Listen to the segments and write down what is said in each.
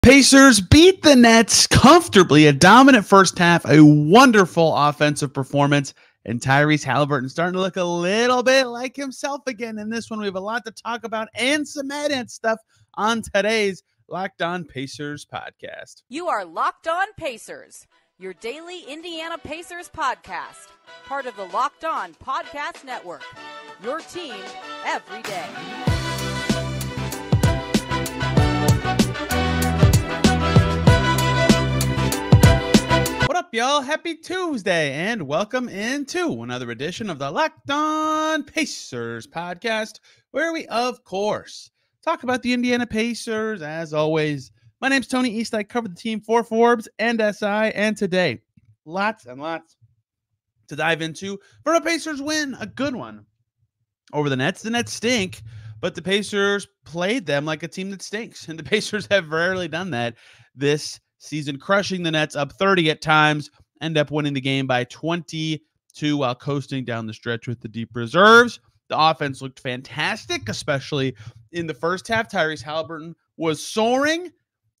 Pacers beat the Nets comfortably, a dominant first half, a wonderful offensive performance, and Tyrese Haliburton starting to look a little bit like himself again. In this one, we have a lot to talk about and some added stuff on today's Locked On Pacers podcast. You are Locked On Pacers, your daily Indiana Pacers podcast, part of the Locked On Podcast Network, your team every day. What up, y'all? Happy Tuesday, and welcome into another edition of the Locked On Pacers podcast, where we, of course, talk about the Indiana Pacers, as always. My name's Tony East. I cover the team for Forbes and SI, and today, lots and lots to dive into for a Pacers win, a good one over the Nets. The Nets stink, but the Pacers played them like a team that stinks, and the Pacers have rarely done that this season, crushing the Nets up 30 at times, end up winning the game by 22 while coasting down the stretch with the deep reserves. The offense looked fantastic, especially in the first half. Tyrese Haliburton was soaring.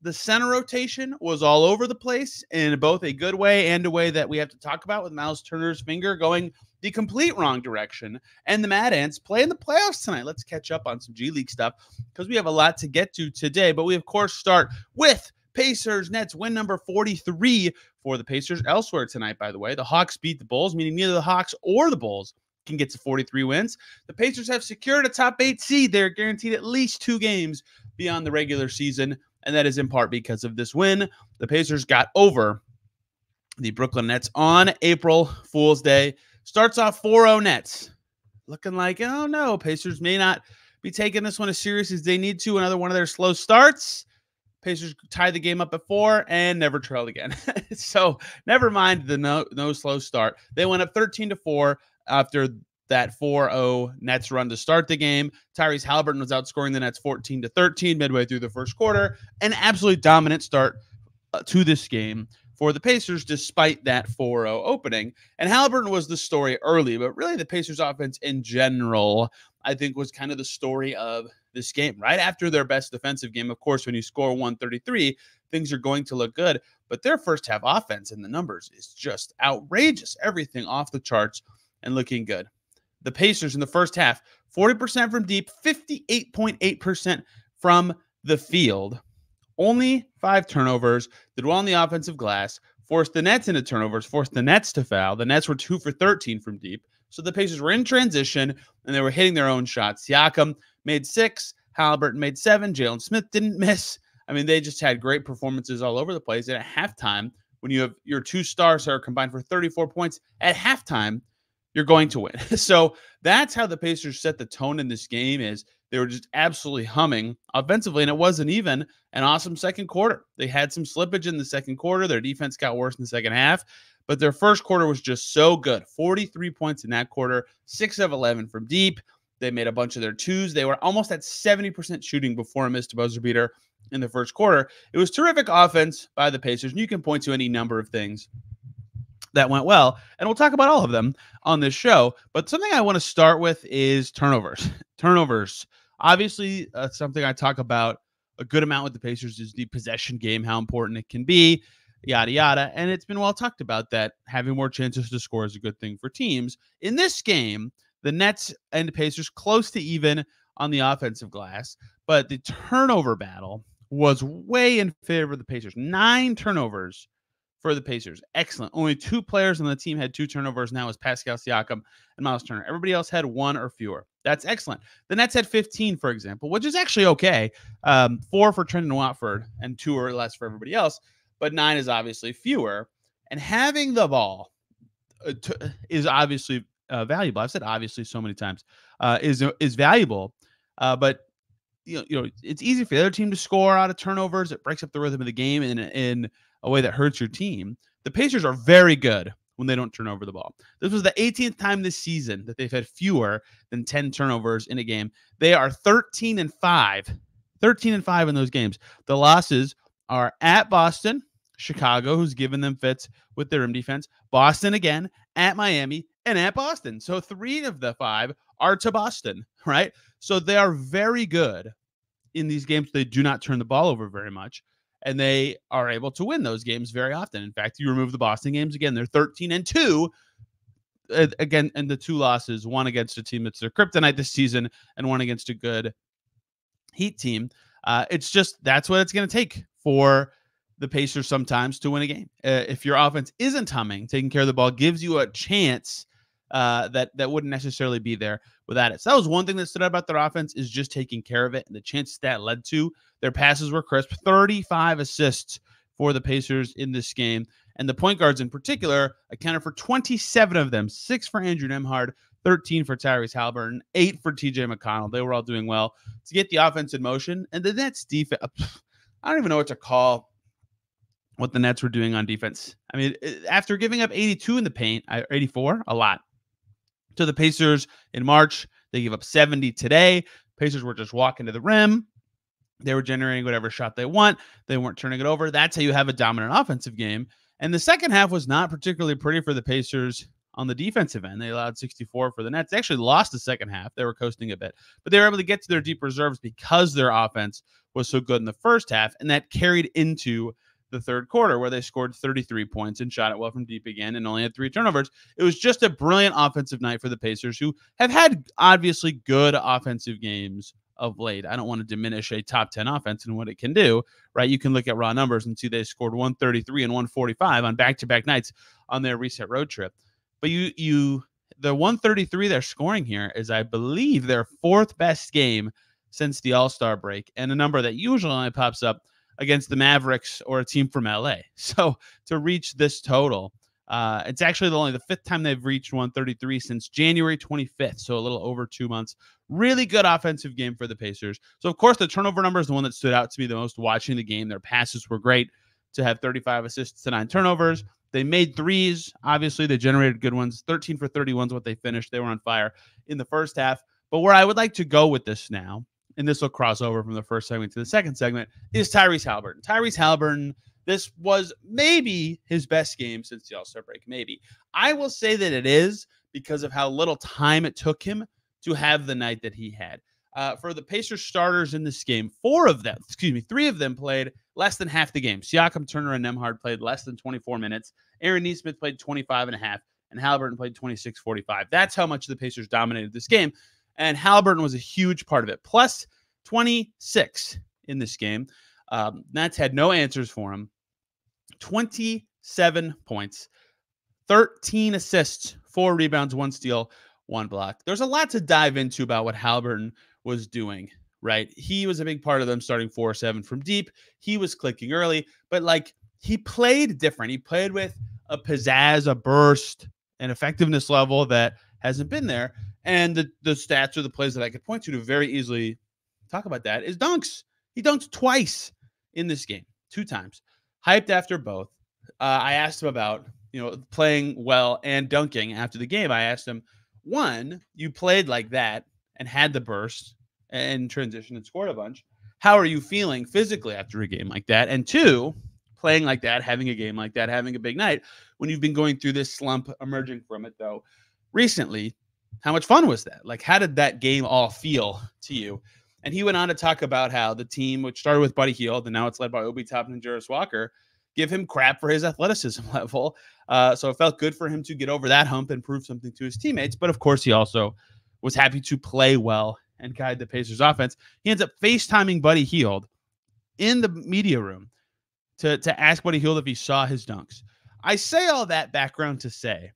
The center rotation was all over the place in both a good way and a way that we have to talk about, with Myles Turner's finger going the complete wrong direction. And the Mad Ants play in the playoffs tonight. Let's catch up on some G League stuff because we have a lot to get to today. But we, of course, start with Pacers Nets win number 43 for the Pacers. Elsewhere tonight, by the way, the Hawks beat the Bulls, meaning neither the Hawks or the Bulls can get to 43 wins. The Pacers have secured a top 8 seed. They're guaranteed at least 2 games beyond the regular season, and that is in part because of this win. The Pacers got over the Brooklyn Nets on April Fool's Day. Starts off 4-0 Nets. Looking like, oh no, Pacers may not be taking this one as serious as they need to. Another one of their slow starts. Pacers tied the game up at 4 and never trailed again. So never mind the no slow start. They went up 13-4 after that 4-0 Nets run to start the game. Tyrese Haliburton was outscoring the Nets 14-13 midway through the first quarter. An absolutely dominant start to this game for the Pacers, despite that 4-0 opening. And Haliburton was the story early, but really the Pacers offense in general, I think, was kind of the story of this game. Right after their best defensive game, of course, when you score 133, things are going to look good. But their first half offense in the numbers is just outrageous. Everything off the charts and looking good. The Pacers in the first half, 40% from deep, 58.8% from the field. Only 5 turnovers, did well on the offensive glass, forced the Nets into turnovers, forced the Nets to foul. The Nets were 2 for 13 from deep. So the Pacers were in transition, and they were hitting their own shots. Siakam made 6, Haliburton made 7, Jalen Smith didn't miss. I mean, they just had great performances all over the place. And at halftime, when you have your 2 stars are combined for 34 points, at halftime, you're going to win. So that's how the Pacers set the tone in this game. Is they were just absolutely humming offensively, and it wasn't even an awesome second quarter. They had some slippage in the second quarter. Their defense got worse in the second half, but their first quarter was just so good. 43 points in that quarter, 6 of 11 from deep. They made a bunch of their 2s. They were almost at 70% shooting before a missed buzzer beater in the first quarter. It was terrific offense by the Pacers, and you can point to any number of things that went well, and we'll talk about all of them on this show. But something I want to start with is turnovers. Turnovers. Obviously, something I talk about a good amount with the Pacers is the possession game, how important it can be, yada, yada. And it's been well talked about that having more chances to score is a good thing for teams. In this game, the Nets and the Pacers close to even on the offensive glass, but the turnover battle was way in favor of the Pacers. 9 turnovers for the Pacers. Excellent. Only 2 players on the team had 2 turnovers. Now is Pascal, Siakam, and Myles Turner. Everybody else had 1 or fewer. That's excellent. The Nets had 15, for example, which is actually okay. 4 for Trendon Watford and 2 or less for everybody else, but 9 is obviously fewer. And having the ball is obviously valuable. I've said obviously so many times. Is valuable, but you know it's easy for the other team to score out of turnovers. It breaks up the rhythm of the game in a way that hurts your team. The Pacers are very good when they don't turn over the ball. This was the 18th time this season that they've had fewer than 10 turnovers in a game. They are 13-5. 13-5 in those games. The losses are at Boston, Chicago, who's given them fits with their rim defense, Boston again, at Miami, and at Boston. So 3 of the 5 are to Boston, right? So they are very good in these games. They do not turn the ball over very much. and they are able to win those games very often. In fact, you remove the Boston games, again, they're 13-2 again, and the 2 losses, one against a team that's their kryptonite this season and one against a good Heat team. It's just, that's what it's going to take for the Pacers sometimes to win a game. If your offense isn't humming, taking care of the ball gives you a chance that wouldn't necessarily be there without it. So that was one thing that stood out about their offense, is just taking care of it, and the chances that led to. Their passes were crisp. 35 assists for the Pacers in this game, and the point guards in particular accounted for 27 of them. 6 for Andrew Nembhard, 13 for Tyrese Haliburton, 8 for TJ McConnell. They were all doing well to get the offense in motion. And the Nets defense, I don't even know what to call what the Nets were doing on defense. I mean, after giving up 82 in the paint, 84, a lot, to the Pacers in March, they gave up 70 today. Pacers were just walking to the rim. They were generating whatever shot they want. They weren't turning it over. That's how you have a dominant offensive game. And the second half was not particularly pretty for the Pacers on the defensive end. They allowed 64 for the Nets. They actually lost the second half. They were coasting a bit, but they were able to get to their deep reserves because their offense was so good in the first half, and that carried into the third quarter, where they scored 33 points and shot it well from deep again and only had 3 turnovers. It was just a brilliant offensive night for the Pacers, who have had obviously good offensive games of late. I don't want to diminish a top 10 offense and what it can do, right? You can look at raw numbers and see they scored 133 and 145 on back-to-back nights on their recent road trip. But the 133 they're scoring here is, I believe, their 4th best game since the All-Star break, and a number that usually only pops up against the Mavericks or a team from LA. So to reach this total, it's actually only the 5th time they've reached 133 since January 25th, so a little over 2 months. Really good offensive game for the Pacers. So, of course, the turnover number is the one that stood out to me the most watching the game. Their passes were great, to have 35 assists to 9 turnovers. They made threes. Obviously, they generated good ones. 13 for 31 is what they finished. They were on fire in the first half. But where I would like to go with this now, and this will cross over from the first segment to the second segment, is Tyrese Haliburton. Tyrese Haliburton, this was maybe his best game since the All-Star break. Maybe. I will say that it is because of how little time it took him to have the night that he had. For the Pacers starters in this game, 3 of them played less than half the game. Siakam, Turner, and Nembhard played less than 24 minutes. Aaron Nesmith played 25 and a half, and Haliburton played 26:45. That's how much the Pacers dominated this game, and Haliburton was a huge part of it. Plus 26 in this game. Nets had no answers for him. 27 points, 13 assists, 4 rebounds, 1 steal, 1 block. There's a lot to dive into about what Haliburton was doing, right? He was a big part of them starting 4-7 from deep. He was clicking early, but he played different. He played with a pizzazz, a burst, an effectiveness level that hasn't been there. And the stats or the plays that I could point to very easily talk about that is dunks. He dunked twice in this game, 2 times. Hyped after both. I asked him about, playing well and dunking after the game. I asked him, 1, you played like that and had the burst and transition and scored a bunch. How are you feeling physically after a game like that? And 2, playing like that, having a game like that, having a big night, when you've been going through this slump, emerging from it, though, recently, how much fun was that? How did that game all feel to you? And he went on to talk about how the team, which started with Buddy Hield, and now it's led by Obi Toppin and Jarvis Walker, give him crap for his athleticism level. So it felt good for him to get over that hump and prove something to his teammates. But, of course, he also was happy to play well and guide the Pacers offense. He ends up FaceTiming Buddy Hield in the media room to ask Buddy Hield if he saw his dunks. I say all that background to say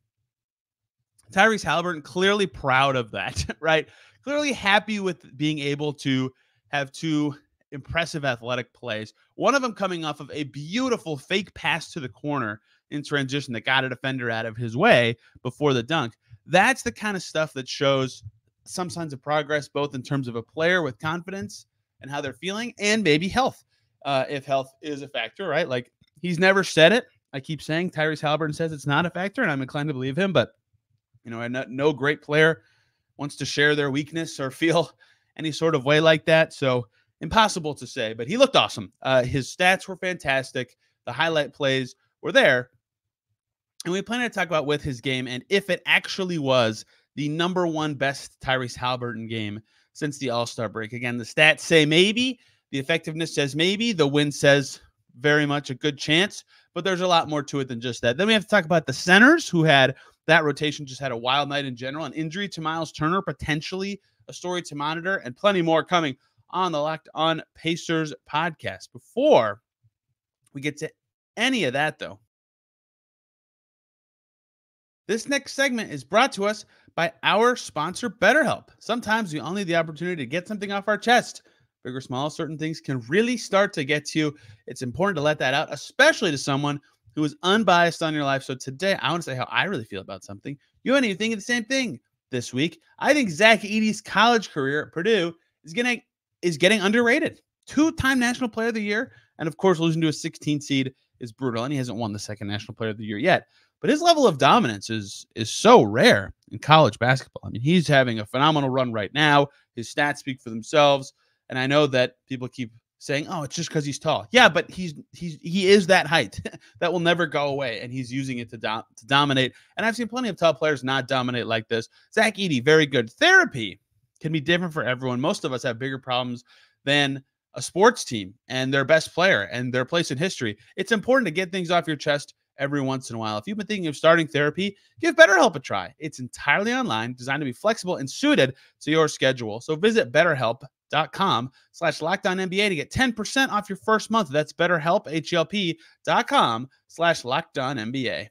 Tyrese Haliburton clearly proud of that, right? Clearly happy with being able to have 2 impressive athletic plays. One of them coming off of a beautiful fake pass to the corner in transition that got a defender out of his way before the dunk. That's the kind of stuff that shows some signs of progress, both in terms of a player with confidence and how they're feeling, and maybe health, if health is a factor, right? He's never said it. I keep saying Tyrese Haliburton says it's not a factor, and I'm inclined to believe him, but no great player wants to share their weakness or feel any sort of way like that. So impossible to say, but he looked awesome. His stats were fantastic. The highlight plays were there. And we plan to talk about with his game and if it actually was the number 1 best Tyrese Haliburton game since the All-Star break. Again, the stats say maybe. The effectiveness says maybe. The win says very much a good chance, but there's a lot more to it than just that. Then we have to talk about the centers who had that rotation, just had a wild night in general. An injury to Myles Turner, potentially a story to monitor, and plenty more coming on the Locked On Pacers podcast. Before we get to any of that, though, this next segment is brought to us by our sponsor, BetterHelp. Sometimes we only need the opportunity to get something off our chest. Big or small, certain things can really start to get to you. It's important to let that out, especially to someone who is unbiased on your life. So today, I want to say how I really feel about something. You might even think of the same thing this week. I think Zach Edey's college career at Purdue is getting underrated. 2-time National Player of the Year, and of course, losing to a 16 seed is brutal, and he hasn't won the second National Player of the Year yet. But his level of dominance is so rare in college basketball. I mean, he's having a phenomenal run right now. His stats speak for themselves. And I know that people keep saying, oh, it's just because he's tall. Yeah, but he is that height. That will never go away, and he's using it to dominate. And I've seen plenty of tall players not dominate like this. Zach Edey, very good. Therapy can be different for everyone. Most of us have bigger problems than a sports team and their best player and their place in history. It's important to get things off your chest every once in a while. If you've been thinking of starting therapy, give BetterHelp a try. It's entirely online, designed to be flexible and suited to your schedule. So visit BetterHelp.com/LockedOnNBA to get 10% off your first month. That's BetterHelp, HELP.com/LockedOnNBA.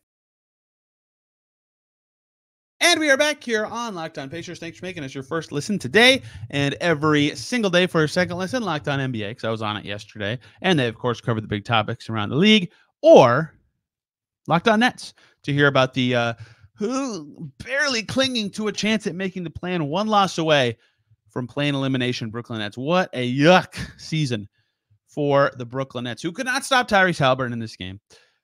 And we are back here on Locked On Pacers. Thanks for making us your first listen today and every single day for your second listen. Locked On NBA, because I was on it yesterday. And they, of course, cover the big topics around the league. Or Locked On Nets to hear about the who barely clinging to a chance at making the play-in, one loss away from play-in elimination, Brooklyn Nets. What a yuck season for the Brooklyn Nets, who could not stop Tyrese Haliburton in this game.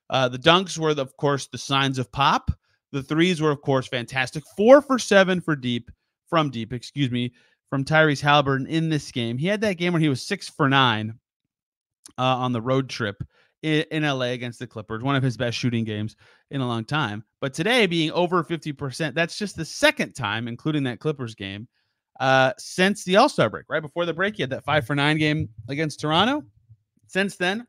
The dunks were, of course, the signs of pop. The threes were, of course, fantastic. 4 for 7 from deep, from Tyrese Haliburton in this game. He had that game where he was 6 for 9 on the road trip in LA against the Clippers, one of his best shooting games in a long time. But today, being over 50%, that's just the second time, including that Clippers game, since the All-Star break. Right before the break, he had that 5 for 9 game against Toronto. Since then,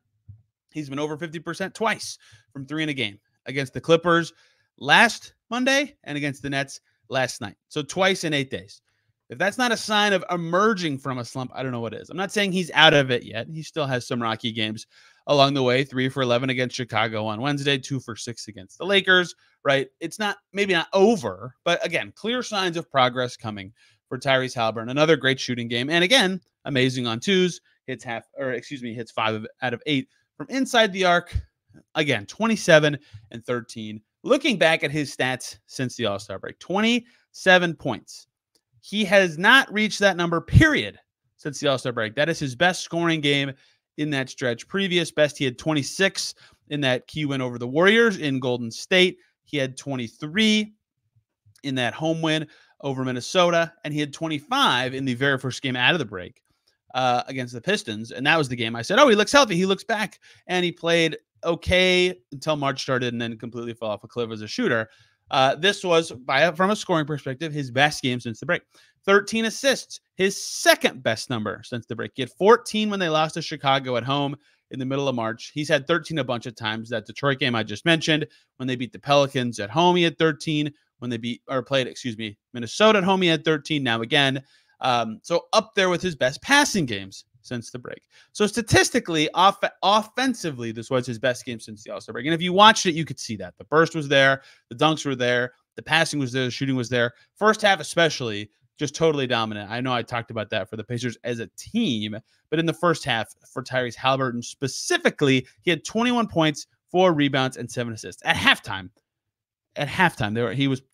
he's been over 50% twice from 3 in a game against the Clippers last Monday and against the Nets last night. So twice in 8 days. If that's not a sign of emerging from a slump, I don't know what is. I'm not saying he's out of it yet. He still has some rocky games along the way. 3 for 11 against Chicago on Wednesday, 2 for 6 against the Lakers, right? It's maybe not over, but again, clear signs of progress coming for Tyrese Haliburton. Another great shooting game. And again, amazing on twos, hits 5 out of 8 from inside the arc. Again, 27 and 13. Looking back at his stats since the All-Star break, 27 points. He has not reached that number, period, since the All-Star break. That is his best scoring game in that stretch. Previous best, he had 26 in that key win over the Warriors in Golden State. He had 23 in that home win over Minnesota, and he had 25 in the very first game out of the break against the Pistons. And that was the game I said, oh, he looks healthy. He looks back. And he played okay until March started and then completely fell off a cliff as a shooter. This was, from a scoring perspective, his best game since the break. 13 assists, his second best number since the break. He had 14 when they lost to Chicago at home in the middle of March. He's had 13 a bunch of times. That Detroit game I just mentioned, when they beat the Pelicans at home, he had 13. When they played Minnesota at home, he had 13. Now again, so up there with his best passing games since the break. So statistically, offensively, this was his best game since the All-Star break. And if you watched it, you could see that. The burst was there. The dunks were there. The passing was there. The shooting was there. First half especially, just totally dominant. I know I talked about that for the Pacers as a team, but in the first half for Tyrese Haliburton specifically, he had 21 points, 4 rebounds, and 7 assists. At halftime,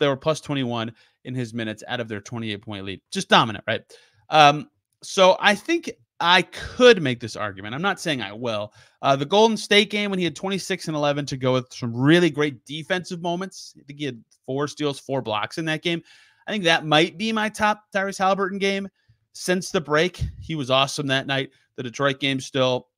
they were plus 21 in his minutes out of their 28-point lead. Just dominant, right? So I think I could make this argument. I'm not saying I will. The Golden State game, when he had 26 and 11 to go with some really great defensive moments. I think he had 4 steals, 4 blocks in that game. I think that might be my top Tyrese Haliburton game since the break. He was awesome that night. The Detroit game still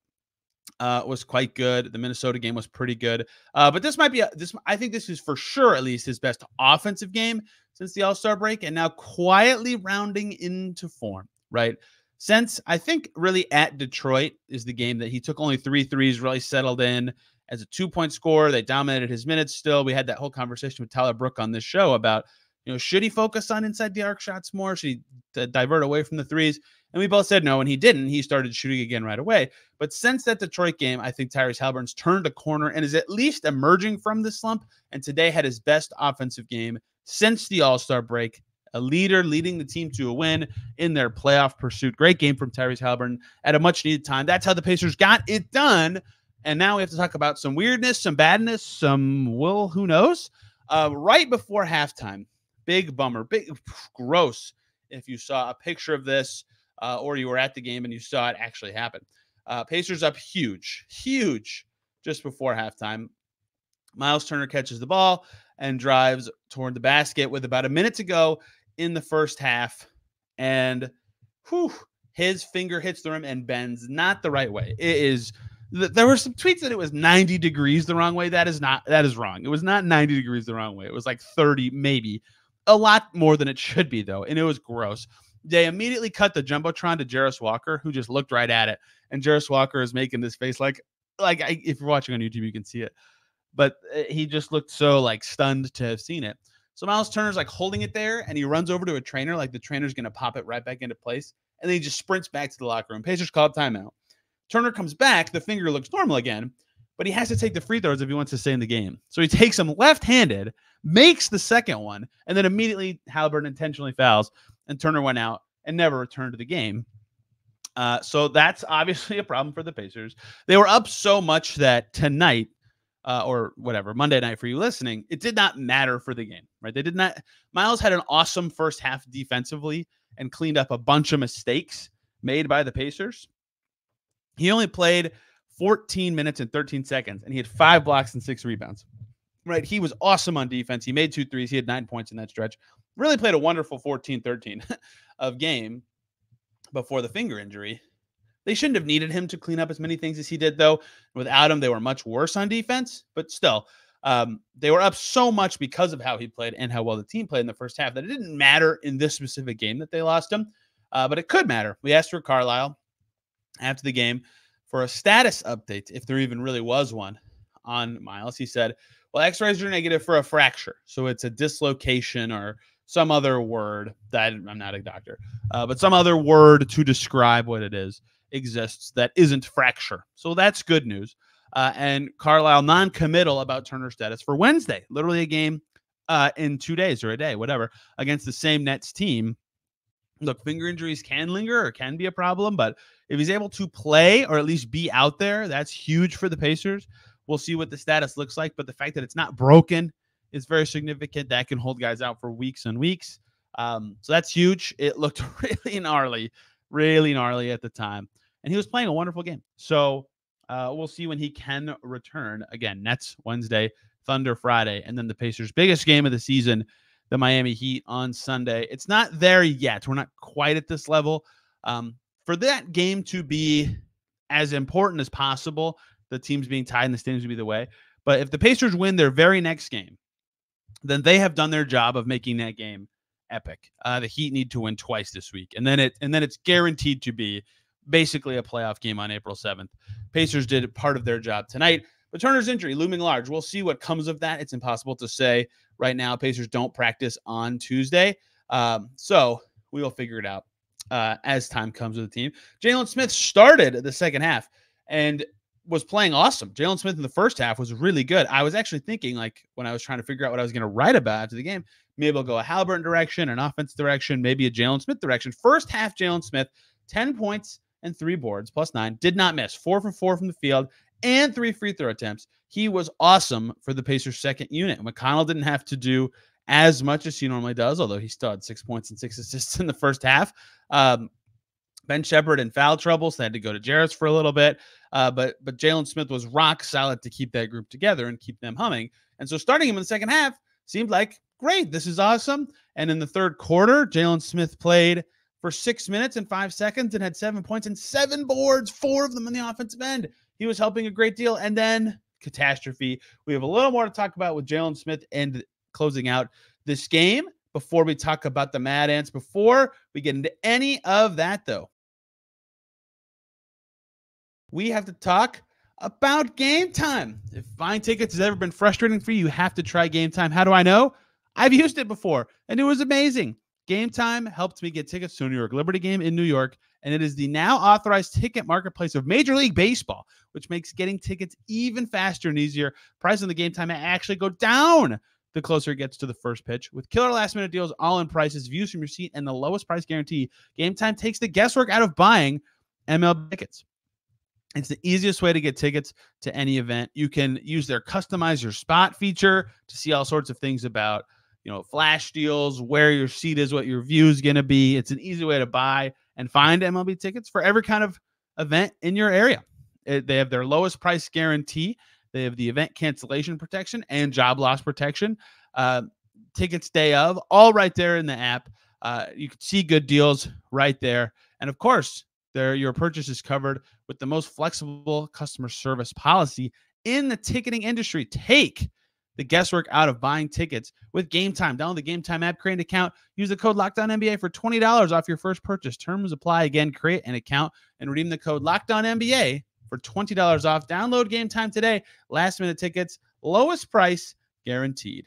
was quite good. The Minnesota game was pretty good. But this might be I think this is for sure at least his best offensive game since the All-Star break, and now quietly rounding into form, right? since I think really at Detroit is the game that he took only 3 threes, really settled in as a 2-point scorer. They dominated his minutes still. We had that whole conversation with Tyler Brook on this show about, should he focus on inside the arc shots more? Should he divert away from the threes? And we both said no, and he didn't. He started shooting again right away. But since that Detroit game, I think Tyrese Haliburton's turned a corner and is at least emerging from the slump, and today had his best offensive game since the All-Star break. A leader leading the team to a win in their playoff pursuit. Great game from Tyrese Haliburton at a much-needed time. That's how the Pacers got it done. And now we have to talk about some weirdness, some badness, who knows? Right before halftime, big bummer, big gross. If you saw a picture of this or you were at the game and you saw it actually happen. Pacers up huge just before halftime. Myles Turner catches the ball and drives toward the basket with about a minute to go in the first half. And his finger hits the rim and bends not the right way. There were some tweets that it was 90 degrees the wrong way. That is wrong. It was not 90 degrees the wrong way. It was like 30, maybe. A lot more than it should be, though. And it was gross. They immediately cut the Jumbotron to Jarris Walker, who just looked right at it. And Jarris Walker is making this face if you're watching on YouTube, you can see it. But he just looked so stunned to have seen it. So Myles Turner's holding it there, and he runs over to a trainer, the trainer's going to pop it right back into place. And then he just sprints back to the locker room. Pacers call timeout. Turner comes back. The finger looks normal again, but he has to take the free throws if he wants to stay in the game. So he takes them left-handed, makes the second one, and then immediately Haliburton intentionally fouls, and Turner went out and never returned to the game. So that's obviously a problem for the Pacers. They were up so much that tonight, or whatever, Monday night for you listening, it did not matter for the game, right? They did not. Myles had an awesome first half defensively and cleaned up a bunch of mistakes made by the Pacers. He only played 14 minutes and 13 seconds, and he had 5 blocks and 6 rebounds, right? He was awesome on defense. He made 2 threes. He had 9 points in that stretch. Really played a wonderful 14-13 of game before the finger injury. They shouldn't have needed him to clean up as many things as he did, though. Without him, they were much worse on defense. But still, they were up so much because of how he played and how well the team played in the first half that it didn't matter in this specific game that they lost him. But it could matter. We asked for Carlisle after the game for a status update, if there even really was one, on Myles. He said, well, x-rays are negative for a fracture. So it's a dislocation or some other word that I'm not a doctor, but some other word to describe what it is exists that isn't fracture. So that's good news. And Carlisle non-committal about Turner's status for Wednesday, literally a game in 2 days or a day, whatever, against the same Nets team. Look, finger injuries can linger or can be a problem, but if he's able to play or at least be out there, that's huge for the Pacers. We'll see what the status looks like, but the fact that it's not broken is very significant. That can hold guys out for weeks and weeks. So that's huge. It looked really gnarly at the time. And he was playing a wonderful game. So we'll see when he can return. Again, Nets Wednesday, Thunder Friday, and then the Pacers' biggest game of the season, the Miami Heat on Sunday. It's not there yet. We're not quite at this level. For that game to be as important as possible, the teams being tied and the standings would be the way. But if the Pacers win their very next game, then they have done their job of making that game epic. The Heat need to win twice this week, and then it's guaranteed to be basically a playoff game on April 7th. Pacers did part of their job tonight, but Turner's injury looming large. We'll see what comes of that. It's impossible to say right now. Pacers don't practice on Tuesday, so we will figure it out as time comes with the team. Jalen Smith started the second half and was playing awesome. Jalen Smith in the first half was really good. I was actually thinking, when I was trying to figure out what I was going to write about after the game, maybe I'll go a Haliburton direction, an offense direction, maybe a Jalen Smith direction. First half, Jalen Smith, 10 points and 3 boards, +9, did not miss, 4 for 4 from the field, and 3 free throw attempts. He was awesome for the Pacers' second unit. McConnell didn't have to do as much as he normally does, although he still had 6 points and 6 assists in the first half. Ben Shepherd in foul trouble, so they had to go to Jarris for a little bit. But Jalen Smith was rock solid to keep that group together and keep them humming. And so starting him in the second half seemed like, great, this is awesome. And in the third quarter, Jalen Smith played for 6 minutes and 5 seconds and had 7 points and 7 boards, 4 of them in the offensive end. He was helping a great deal. And then catastrophe. We have a little more to talk about with Jalen Smith and closing out this game before we talk about the Mad Ants. Before we get into any of that, though, we have to talk about Game Time. If buying tickets has ever been frustrating for you, you have to try Game Time. How do I know? I've used it before, and it was amazing. Game Time helped me get tickets to a New York Liberty game in New York, and it is the now authorized ticket marketplace of Major League Baseball, which makes getting tickets even faster and easier. Prices on the Game Time actually go down the closer it gets to the first pitch. With killer last-minute deals, all-in prices, views from your seat, and the lowest price guarantee, Game Time takes the guesswork out of buying MLB tickets. It's the easiest way to get tickets to any event. You can use their customize your spot feature to see all sorts of things about, flash deals, where your seat is, what your view is going to be. It's an easy way to buy and find MLB tickets for every kind of event in your area. They have their lowest price guarantee. They have the event cancellation protection and job loss protection. Tickets day of, all right there in the app. You can see good deals right there. And of course, your purchase is covered with the most flexible customer service policy in the ticketing industry. Take the guesswork out of buying tickets with Game Time. Download the Game Time app, create an account, use the code LOCKEDONNBA for $20 off your first purchase. Terms apply. Again, create an account and redeem the code LOCKEDONNBA for $20 off. Download Game Time today. Last minute tickets, lowest price guaranteed.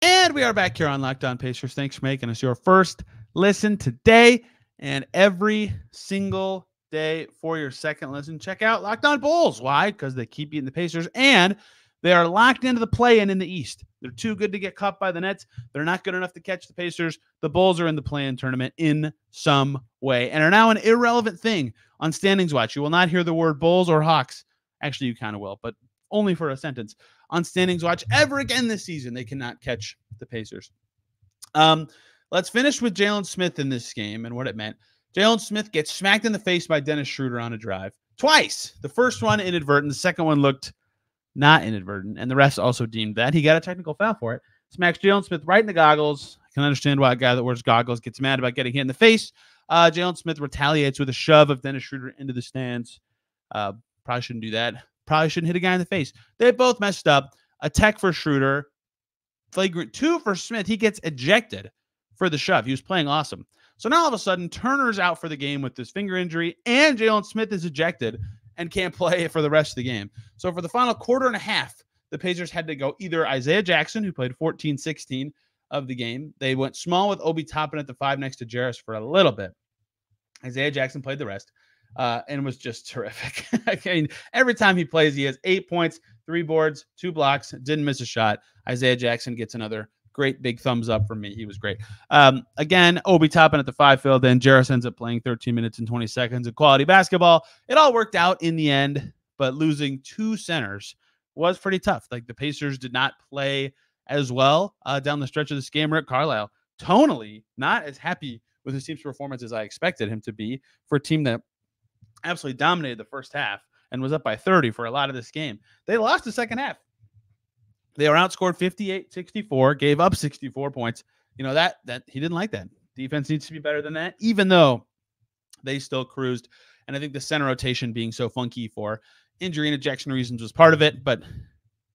And we are back here on Locked On Pacers. Thanks for making us your first listen today and every single day for your second listen. Check out Locked On Bulls. Why? Because they keep beating the Pacers, and they are locked into the play-in in the East. They're too good to get caught by the Nets. They're not good enough to catch the Pacers. The Bulls are in the play-in tournament in some way and are now an irrelevant thing on Standings Watch. You will not hear the word Bulls or Hawks. Actually, you kind of will, but only for a sentence. On Standings Watch ever again this season. They cannot catch the Pacers. Let's finish with Jalen Smith in this game and what it meant. Jalen Smith gets smacked in the face by Dennis Schroeder on a drive. Twice. The first one inadvertent. The second one looked not inadvertent, and the refs also deemed that. He got a technical foul for it. Smacks Jalen Smith right in the goggles. I can understand why a guy that wears goggles gets mad about getting hit in the face. Jalen Smith retaliates with a shove of Dennis Schroeder into the stands. Probably shouldn't do that. Probably shouldn't hit a guy in the face. They both messed up. A tech for Schroeder. Flagrant 2 for Smith. He gets ejected for the shove. He was playing awesome. So now all of a sudden, Turner's out for the game with this finger injury, and Jalen Smith is ejected and can't play for the rest of the game. So for the final quarter and a half, the Pacers had to go either Isaiah Jackson, who played 14-16 of the game. They went small with Obi Toppin at the 5 next to Jarris for a little bit. Isaiah Jackson played the rest and was just terrific. I mean, every time he plays, he has 8 points, 3 boards, 2 blocks, didn't miss a shot. Isaiah Jackson gets another great big thumbs up from me. He was great. Again, Obi Toppin at the 5 field. Then Jarris ends up playing 13 minutes and 20 seconds of quality basketball. It all worked out in the end, but losing 2 centers was pretty tough. Like, the Pacers did not play as well down the stretch of this game. Rick Carlisle, tonally, not as happy with his team's performance as I expected him to be for a team that absolutely dominated the first half and was up by 30 for a lot of this game. They lost the second half. They were outscored 58-64, gave up 64 points. That he didn't like that. Defense needs to be better than that, even though they still cruised. And I think the center rotation being so funky for injury and ejection reasons was part of it, but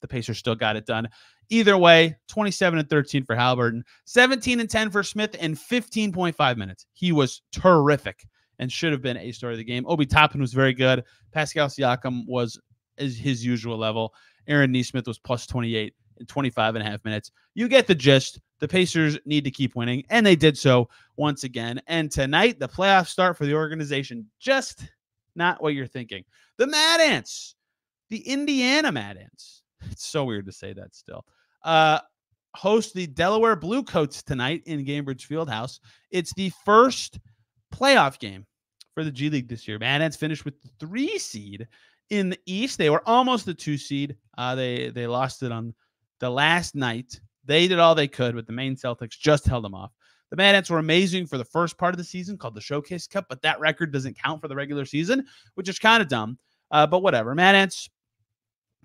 the Pacers still got it done. Either way, 27-13 for Haliburton, 17-10 for Smith, and 15.5 minutes. He was terrific and should have been a story of the game. Obi Toppin was very good. Pascal Siakam was his usual level. Aaron Nesmith was plus 28 in 25.5 minutes. You get the gist. The Pacers need to keep winning, and they did so once again. And tonight, the playoffs start for the organization. Just not what you're thinking. The Mad Ants, the Indiana Mad Ants. It's so weird to say that still. Host the Delaware Bluecoats tonight in Gainbridge Fieldhouse. It's the first playoff game for the G League this year. Mad Ants finished with the 3 seed in the East. They were almost the 2 seed. They lost it on the last night. They did all they could, but the Maine Celtics just held them off. The Mad Ants were amazing for the first part of the season, called the Showcase Cup, but that record doesn't count for the regular season, which is kind of dumb. But whatever. Mad Ants,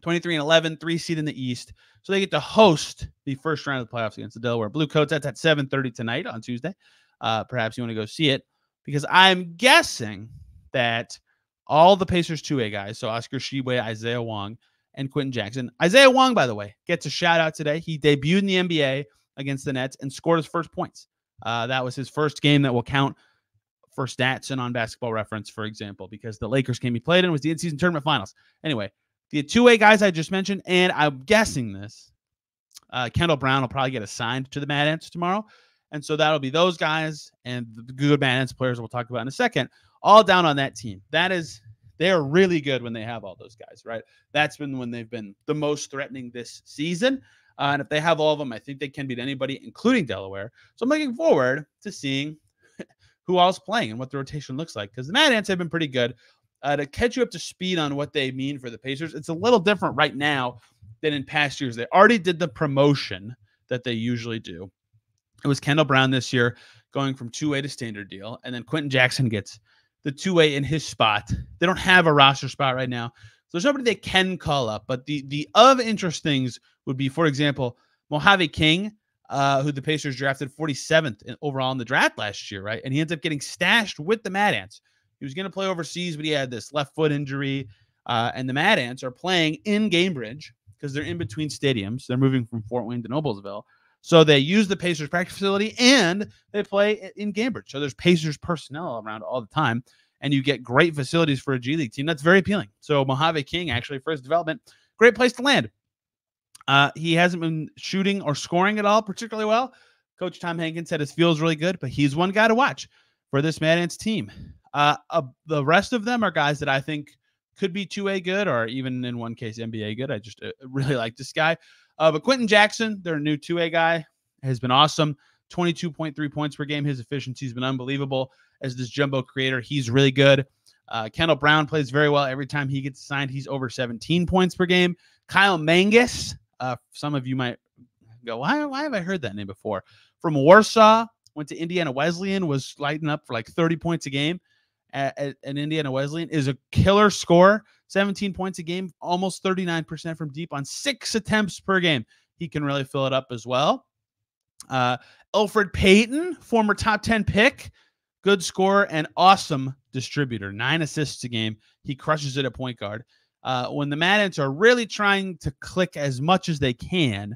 23-11, 3 seed in the East. So they get to host the first round of the playoffs against the Delaware Bluecoats. That's at 7:30 tonight on Tuesday. Perhaps you want to go see it, because I'm guessing that all the Pacers 2A guys, so Oscar Tshiebwe, Isaiah Wong, and Quentin Jackson. Isaiah Wong, by the way, gets a shout out today. He debuted in the NBA against the Nets and scored his first points. That was his first game that will count for stats and on Basketball Reference, for example, because the Lakers game he played in was the in-season tournament finals. Anyway, the two-way guys I just mentioned, and I'm guessing this, Kendall Brown will probably get assigned to the Mad Ants tomorrow. And so that'll be those guys and the good Mad Ants players we'll talk about in a second, all down on that team. They are really good when they have all those guys, right? That's been when they've been the most threatening this season. And if they have all of them, I think they can beat anybody, including Delaware. So I'm looking forward to seeing who else playing and what the rotation looks like, because the Mad Ants have been pretty good. To catch you up to speed on what they mean for the Pacers, it's a little different right now than in past years. They already did the promotion that they usually do. It was Kendall Brown this year going from two-way to standard deal, and then Quentin Jackson gets the two-way in his spot. They don't have a roster spot right now, so there's nobody they can call up. But the of interest things would be, for example, Mojave King, who the Pacers drafted 47th overall in the draft last year, right? And he ends up getting stashed with the Mad Ants. He was going to play overseas, but he had this left foot injury, and the Mad Ants are playing in Cambridge because they're in between stadiums. They're moving from Fort Wayne to Noblesville. So they use the Pacers practice facility and they play in Cambridge. So there's Pacers personnel around all the time, and you get great facilities for a G League team. That's very appealing. So Mojave King, actually, for his development, great place to land. He hasn't been shooting or scoring at all particularly well. Coach Tom Hankins said his feels really good, but he's one guy to watch for this Mad Ants team. The rest of them are guys that I think could be 2A good, or even in one case NBA good. I just really like this guy. But Quentin Jackson, their new 2A guy, has been awesome. 22.3 points per game. His efficiency has been unbelievable as this jumbo creator. He's really good. Kendall Brown plays very well. Every time he gets signed, he's over 17 points per game. Kyle Mangus, some of you might go, why have I heard that name before? From Warsaw, went to Indiana Wesleyan, was lighting up for like 30 points a game at Indiana Wesleyan, is a killer scorer. 17 points a game, almost 39% from deep on 6 attempts per game. He can really fill it up as well. Elfrid Payton, former top 10 pick, good scorer and awesome distributor. 9 assists a game. He crushes it at point guard. When the Mad Ants are really trying to click as much as they can,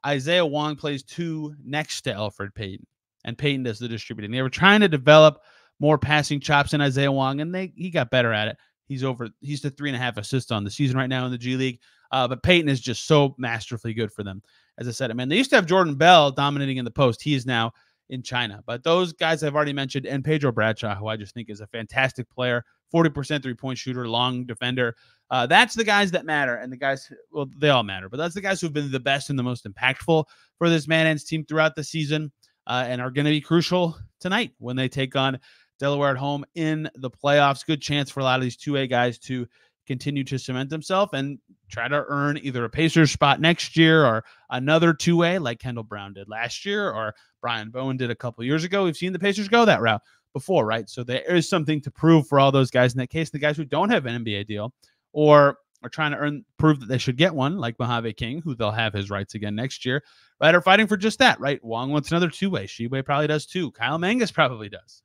Isaiah Wong plays 2 next to Elfrid Payton, and Payton does the distributing. They were trying to develop more passing chops in Isaiah Wong, and he got better at it. He's to 3.5 assists on the season right now in the G League. But Payton is just so masterfully good for them. As I said, they used to have Jordan Bell dominating in the post. He is now in China. But those guys I've already mentioned, and Pedro Bradshaw, who I just think is a fantastic player, 40% three-point shooter, long defender. That's the guys that matter. And the guys, well, they all matter, but that's the guys who've been the best and the most impactful for this Mad Ants team throughout the season, and are going to be crucial tonight when they take on Delaware at home in the playoffs. Good chance for a lot of these 2A guys to continue to cement themselves and try to earn either a Pacers spot next year or another 2A like Kendall Brown did last year or Brian Bowen did a couple years ago. We've seen the Pacers go that route before, right? So there is something to prove for all those guys in that case. The guys who don't have an NBA deal or are trying to prove that they should get one, like Mojave King, who they'll have his rights again next year, right, are fighting for just that, right? Wong wants another 2A. Sheway probably does too. Kyle Mangus probably does.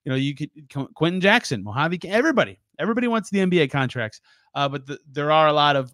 You could Quentin Jackson, Mojave, everybody wants the NBA contracts. But there are a lot of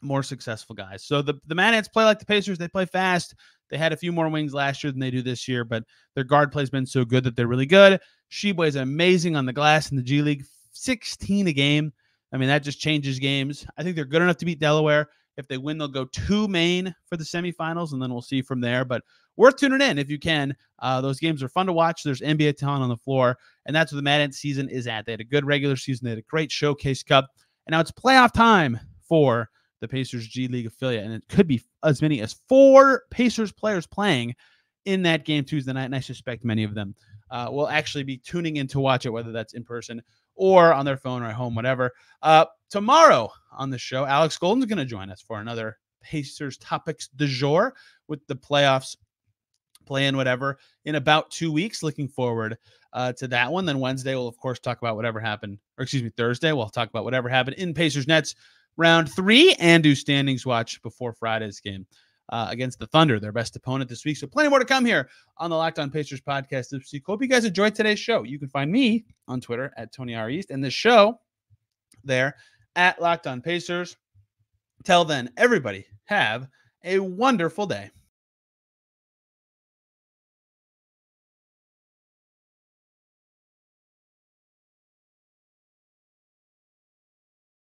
more successful guys. So the Mad Ants play like the Pacers. They play fast. They had a few more wings last year than they do this year, but their guard play has been so good that they're really good. Sheway is amazing on the glass in the G League, 16 a game. That just changes games. I think they're good enough to beat Delaware. If they win, they'll go to Maine for the semifinals, and then we'll see from there. But worth tuning in if you can. Those games are fun to watch. There's NBA talent on the floor, and that's what the Mad Ants season is at. They had a good regular season. They had a great Showcase Cup, and now it's playoff time for the Pacers G League affiliate, and it could be as many as 4 Pacers players playing in that game Tuesday night, and I suspect many of them will actually be tuning in to watch it, whether that's in person or on their phone or at home, whatever. Tomorrow on the show, Alex Golden's going to join us for another Pacers Topics du jour with the playoffs play-in, whatever, in about 2 weeks. Looking forward to that one. Then Wednesday, we'll, of course, talk about whatever happened, Thursday, we'll talk about whatever happened in Pacers Nets round 3 and do standings watch before Friday's game against the Thunder, their best opponent this week. So plenty more to come here on the Locked On Pacers podcast this week. Hope you guys enjoyed today's show. You can find me on Twitter at Tony R. East and the show there at Locked On Pacers. Till then, everybody have a wonderful day.